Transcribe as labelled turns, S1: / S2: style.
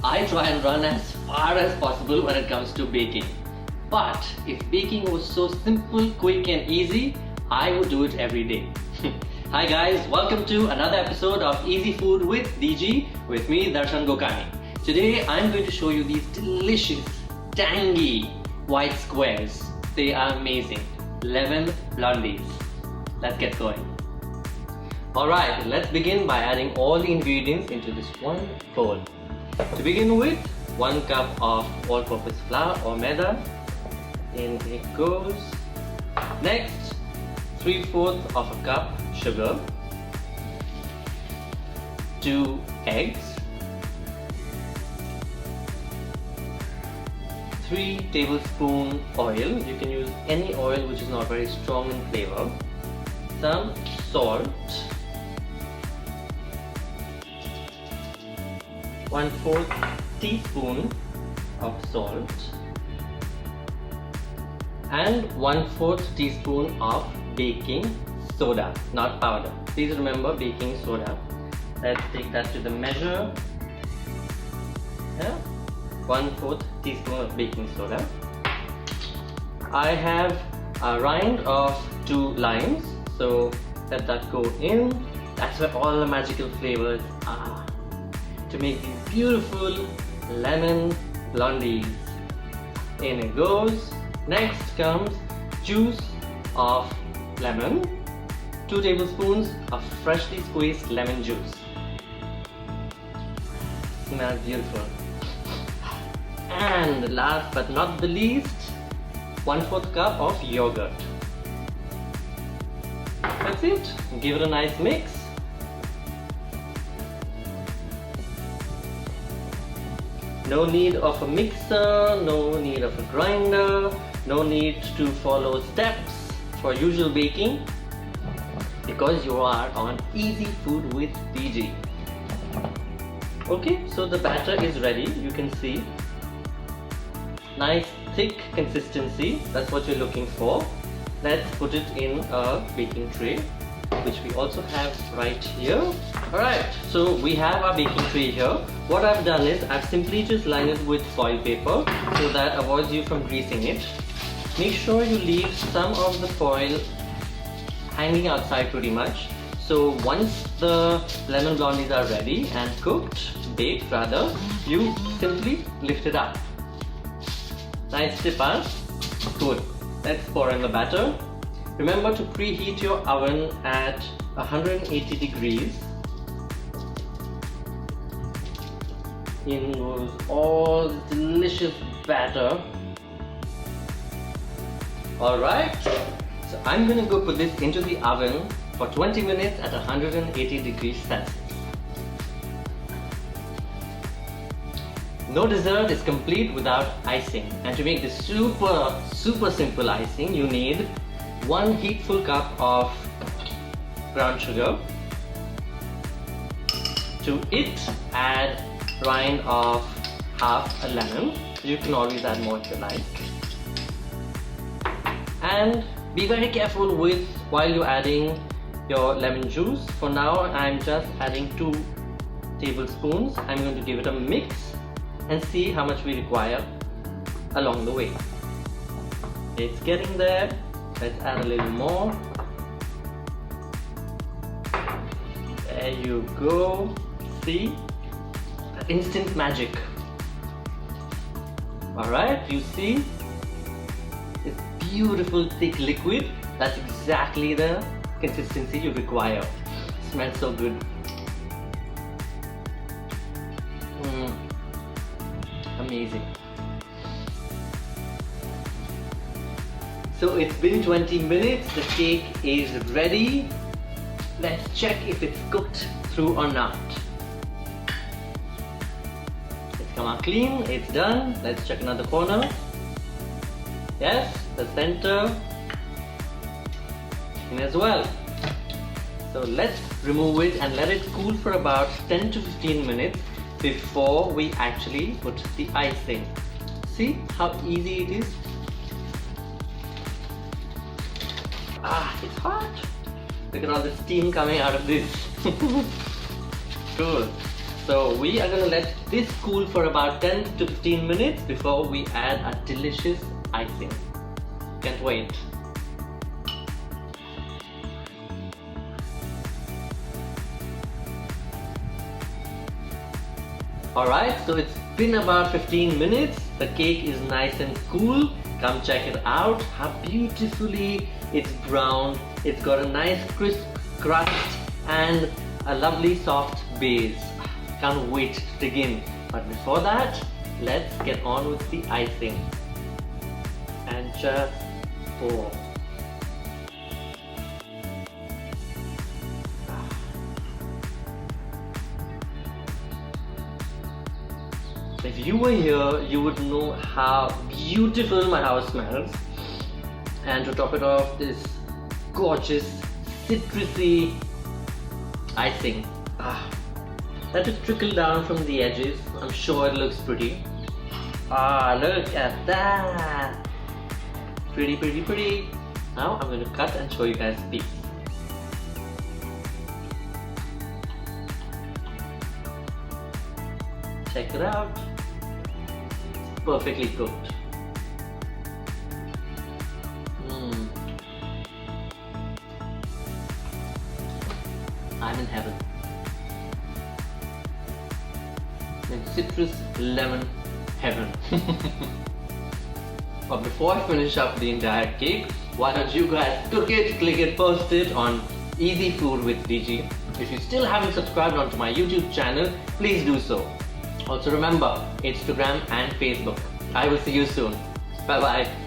S1: I try and run as far as possible when it comes to baking. But if baking was so simple, quick and easy, I would do it every day. Hi guys, welcome to another episode of Easy Food with DG with me, Darshan Gokani. Today I'm going to show you these delicious, tangy white squares. They are amazing. Lemon Blondies. Let's get going. Alright, let's begin by adding all the ingredients into this one bowl. To begin with, 1 cup of all-purpose flour or Maida. In it goes. Next, 3/4 of a cup sugar, 2 eggs, 3 tablespoons oil. You can use any oil which is not very strong in flavor. Some salt, 1/4 teaspoon of salt, and 1/4 teaspoon of baking soda, not powder. Please remember baking soda. Let's take that to the measure. 1/4 teaspoon of baking soda. I have a rind of 2 limes, so let that go in. That's where all the magical flavors are, to make these beautiful lemon blondies. In it goes. Next comes juice of lemon, 2 tablespoons of freshly squeezed lemon juice. Smells beautiful. And last but not the least, 1/4 cup of yogurt. That's it. Give it a nice mix. No need of a mixer, no need of a grinder, no need to follow steps for usual baking, because you are on Easy Food with DG. Okay, so the batter is ready. You can see nice thick consistency. That's what you're looking for. Let's put it in a baking tray, which we also have right here. Alright, so we have our baking tray here. What I've done is I've simply just lined it with foil paper so that avoids you from greasing it. Make sure you leave some of the foil hanging outside pretty much. So once the lemon blondies are ready and cooked, baked rather, you simply lift it up. Nice tip, huh? Good. Let's pour in the batter. Remember to preheat your oven at 180 degrees. In goes all this delicious batter. Alright, so I'm going to go put this into the oven for 20 minutes at 180 degrees Celsius. No dessert is complete without icing, and to make this super simple icing, you need 1 heapful cup of brown sugar. To it, add rind of half a lemon. You can always add more if you like. And be very careful with while you're adding your lemon juice. For now, I'm just adding 2 tablespoons. I'm going to give it a mix and see how much we require along the way. It's getting there. Let's add a little more. There you go. See? Instant magic. Alright, you see this beautiful thick liquid. That's exactly the consistency you require. It smells so good. Amazing. So it's been 20 minutes. The cake is ready. Let's check if it's cooked through or not. Come out clean, it's done. Let's check another corner. Yes, the center in as well. So let's remove it and let it cool for about 10 to 15 minutes before we actually put the icing. See how easy it is? It's hot. Look at all the steam coming out of this. Cool. So we are gonna let this cool for about 10 to 15 minutes before we add our delicious icing. Can't wait. Alright, so it's been about 15 minutes. The cake is nice and cool. Come check it out. How beautifully it's browned. It's got a nice crisp crust and a lovely soft base. Can't wait to dig in. But before that, let's get on with the icing. And just pour. If you were here, you would know how beautiful my house smells. And to top it off, this gorgeous citrusy icing. Let it trickle down from the edges. I'm sure it looks pretty. Look at that. Pretty, pretty, pretty. Now I'm going to cut and show you guys a piece. Check it out. Perfectly cooked. I'm in heaven. In citrus lemon heaven. But before I finish up the entire cake, why don't you guys cook it, click it, post it on Easy Food with DG. If you still haven't subscribed onto my YouTube channel, please do so. Also remember, Instagram and Facebook. I will see you soon. Bye bye.